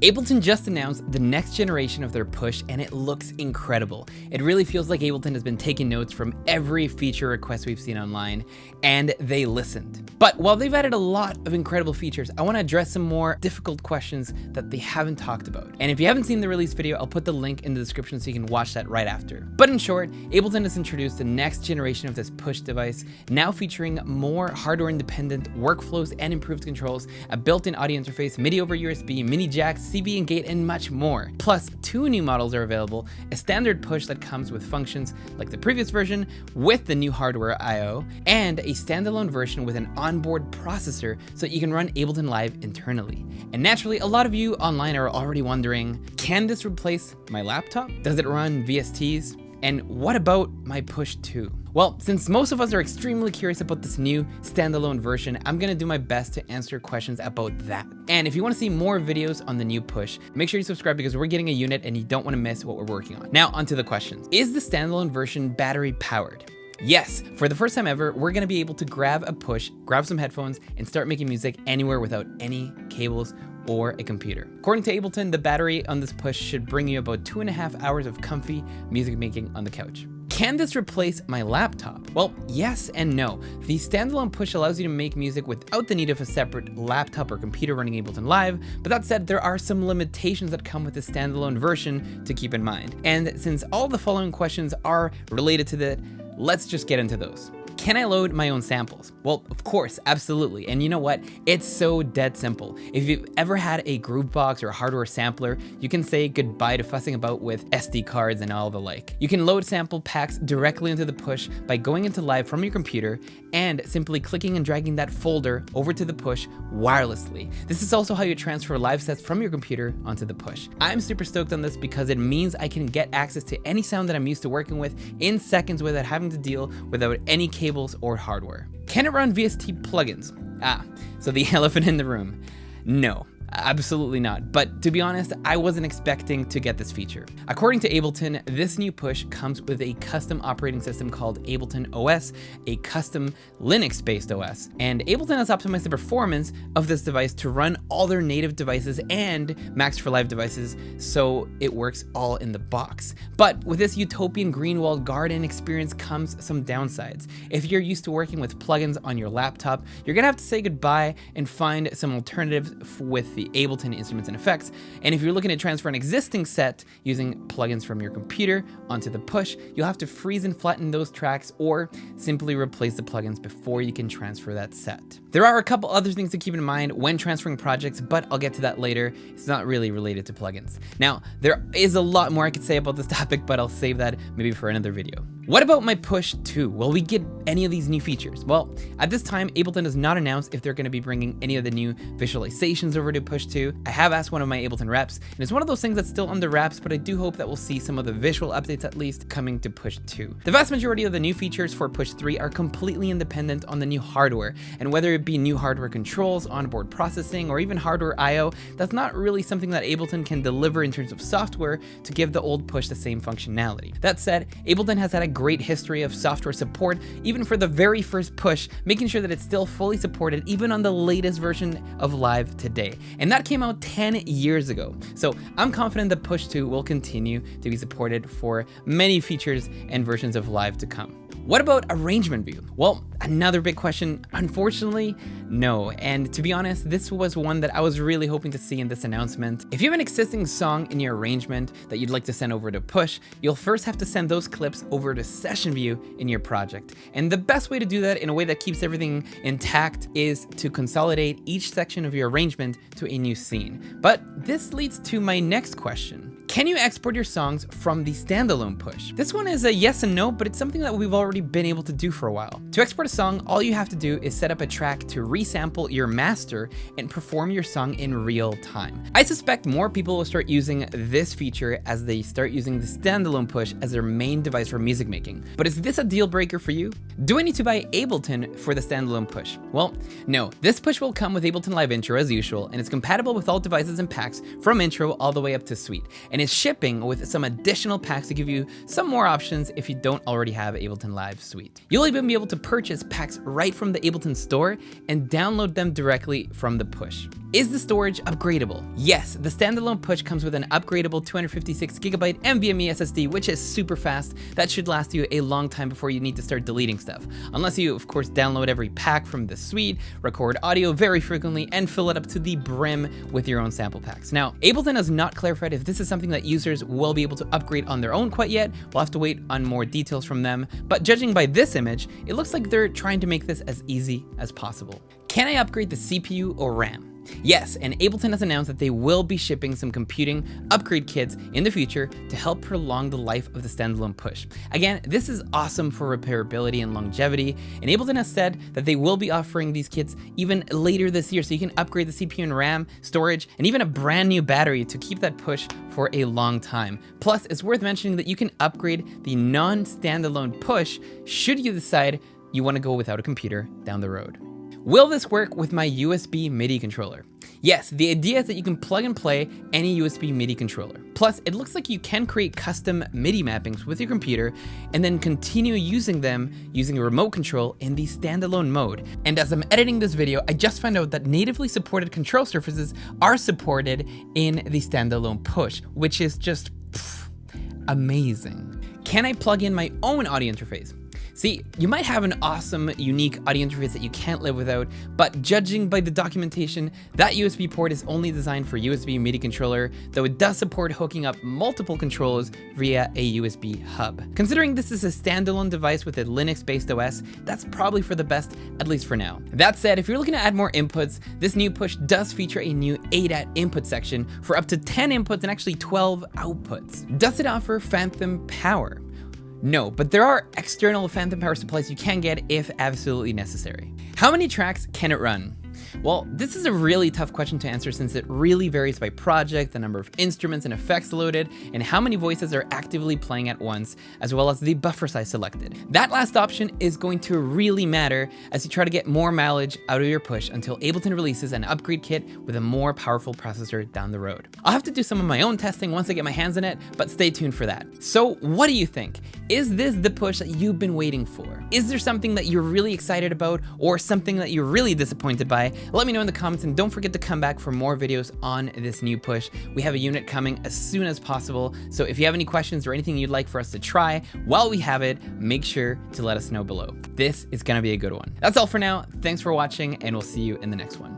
Ableton just announced the next generation of their push and it looks incredible. It really feels like Ableton has been taking notes from every feature request we've seen online and they listened. But while they've added a lot of incredible features, I want to address some more difficult questions that they haven't talked about. And if you haven't seen the release video, I'll put the link in the description so you can watch that right after. But in short, Ableton has introduced the next generation of this push device, now featuring more hardware independent workflows and improved controls, a built-in audio interface, MIDI over USB, mini jacks, CV and gate, and much more. Plus, 2 new models are available, a standard push that comes with functions like the previous version with the new hardware I/O, and a standalone version with an onboard processor so that you can run Ableton Live internally. And naturally, a lot of you online are already wondering, can this replace my laptop? Does it run VSTs? And what about my Push 2? Well, since most of us are extremely curious about this new standalone version, I'm gonna do my best to answer questions about that. And if you wanna see more videos on the new Push, make sure you subscribe because we're getting a unit and you don't wanna miss what we're working on. Now, onto the questions. Is the standalone version battery powered? Yes, for the first time ever, we're gonna be able to grab a Push, grab some headphones, and start making music anywhere without any cables or a computer. According to Ableton, the battery on this Push should bring you about 2.5 hours of comfy music making on the couch. Can this replace my laptop? Well, yes and no. The standalone Push allows you to make music without the need of a separate laptop or computer running Ableton Live, but that said, there are some limitations that come with the standalone version to keep in mind. And since all the following questions are related to that, let's just get into those. Can I load my own samples? Well, of course, absolutely. And you know what? It's so dead simple. If you've ever had a Groovebox or a hardware sampler, you can say goodbye to fussing about with SD cards and all the like. You can load sample packs directly into the Push by going into Live from your computer and simply clicking and dragging that folder over to the Push wirelessly. This is also how you transfer live sets from your computer onto the Push. I'm super stoked on this because it means I can get access to any sound that I'm used to working with in seconds without having to deal without any cables or hardware. Can it run VST plugins? So the elephant in the room. No. Absolutely not. But to be honest, I wasn't expecting to get this feature. According to Ableton, this new Push comes with a custom operating system called Ableton OS, a custom Linux-based OS. And Ableton has optimized the performance of this device to run all their native devices and Max for Live devices, so it works all in the box. But with this utopian green walled garden experience comes some downsides. If you're used to working with plugins on your laptop, you're gonna have to say goodbye and find some alternatives with the Ableton instruments and effects. And if you're looking to transfer an existing set using plugins from your computer onto the Push, you'll have to freeze and flatten those tracks or simply replace the plugins before you can transfer that set. There are a couple other things to keep in mind when transferring projects, but I'll get to that later. It's not really related to plugins. Now, there is a lot more I could say about this topic, but I'll save that maybe for another video. What about my Push 2? Will we get any of these new features? Well, at this time, Ableton has not announced if they're going to be bringing any of the new visualizations over to Push 2. I have asked one of my Ableton reps, and it's one of those things that's still under wraps, but I do hope that we'll see some of the visual updates at least coming to Push 2. The vast majority of the new features for Push 3 are completely independent on the new hardware, and whether it be new hardware controls, onboard processing, or even hardware I/O, that's not really something that Ableton can deliver in terms of software to give the old Push the same functionality. That said, Ableton has had a great history of software support, even for the very first Push, making sure that it's still fully supported even on the latest version of Live today. And that came out 10 years ago. So I'm confident that Push 2 will continue to be supported for many features and versions of Live to come. What about arrangement view? Well, another big question. Unfortunately, no. And to be honest, this was one that I was really hoping to see in this announcement. If you have an existing song in your arrangement that you'd like to send over to Push, you'll first have to send those clips over to session view in your project. And the best way to do that in a way that keeps everything intact is to consolidate each section of your arrangement to a new scene. But this leads to my next question. Can you export your songs from the standalone Push? This one is a yes and no, but it's something that we've already been able to do for a while. To export a song, all you have to do is set up a track to resample your master and perform your song in real time. I suspect more people will start using this feature as they start using the standalone Push as their main device for music making. But is this a deal breaker for you? Do I need to buy Ableton for the standalone Push? Well, no. This Push will come with Ableton Live Intro as usual, and it's compatible with all devices and packs from Intro all the way up to Suite. and is shipping with some additional packs to give you some more options if you don't already have Ableton Live Suite. You'll even be able to purchase packs right from the Ableton store and download them directly from the push. Is the storage upgradable? Yes, the standalone push comes with an upgradable 256GB NVMe SSD, which is super fast. That should last you a long time before you need to start deleting stuff. Unless you, of course, download every pack from the suite, record audio very frequently, and fill it up to the brim with your own sample packs. Now, Ableton has not clarified if this is something that users will be able to upgrade on their own quite yet. We'll have to wait on more details from them. But judging by this image, it looks like they're trying to make this as easy as possible. Can I upgrade the CPU or RAM? Yes, and Ableton has announced that they will be shipping some computing upgrade kits in the future to help prolong the life of the standalone push. Again, this is awesome for repairability and longevity, and Ableton has said that they will be offering these kits even later this year, so you can upgrade the CPU and RAM, storage, and even a brand new battery to keep that push for a long time. Plus, it's worth mentioning that you can upgrade the non-standalone push should you decide you want to go without a computer down the road. Will this work with my USB MIDI controller? Yes, the idea is that you can plug and play any USB MIDI controller. Plus, it looks like you can create custom MIDI mappings with your computer and then continue using them using a remote control in the standalone mode. And as I'm editing this video, I just found out that natively supported control surfaces are supported in the standalone push, which is just amazing. Can I plug in my own audio interface? See, you might have an awesome, unique audio interface that you can't live without, but judging by the documentation, that USB port is only designed for USB MIDI controller, though it does support hooking up multiple controllers via a USB hub. Considering this is a standalone device with a Linux-based OS, that's probably for the best, at least for now. That said, if you're looking to add more inputs, this new push does feature a new ADAT input section for up to 10 inputs and actually 12 outputs. Does it offer phantom power? No, but there are external phantom power supplies you can get if absolutely necessary. How many tracks can it run? Well, this is a really tough question to answer since it really varies by project, the number of instruments and effects loaded, and how many voices are actively playing at once, as well as the buffer size selected. That last option is going to really matter as you try to get more mileage out of your push until Ableton releases an upgrade kit with a more powerful processor down the road. I'll have to do some of my own testing once I get my hands on it, but stay tuned for that. So what do you think? Is this the push that you've been waiting for? Is there something that you're really excited about or something that you're really disappointed by? Let me know in the comments, and don't forget to come back for more videos on this new push. We have a unit coming as soon as possible, so if you have any questions or anything you'd like for us to try while we have it, make sure to let us know below. This is gonna be a good one. That's all for now. Thanks for watching, and we'll see you in the next one.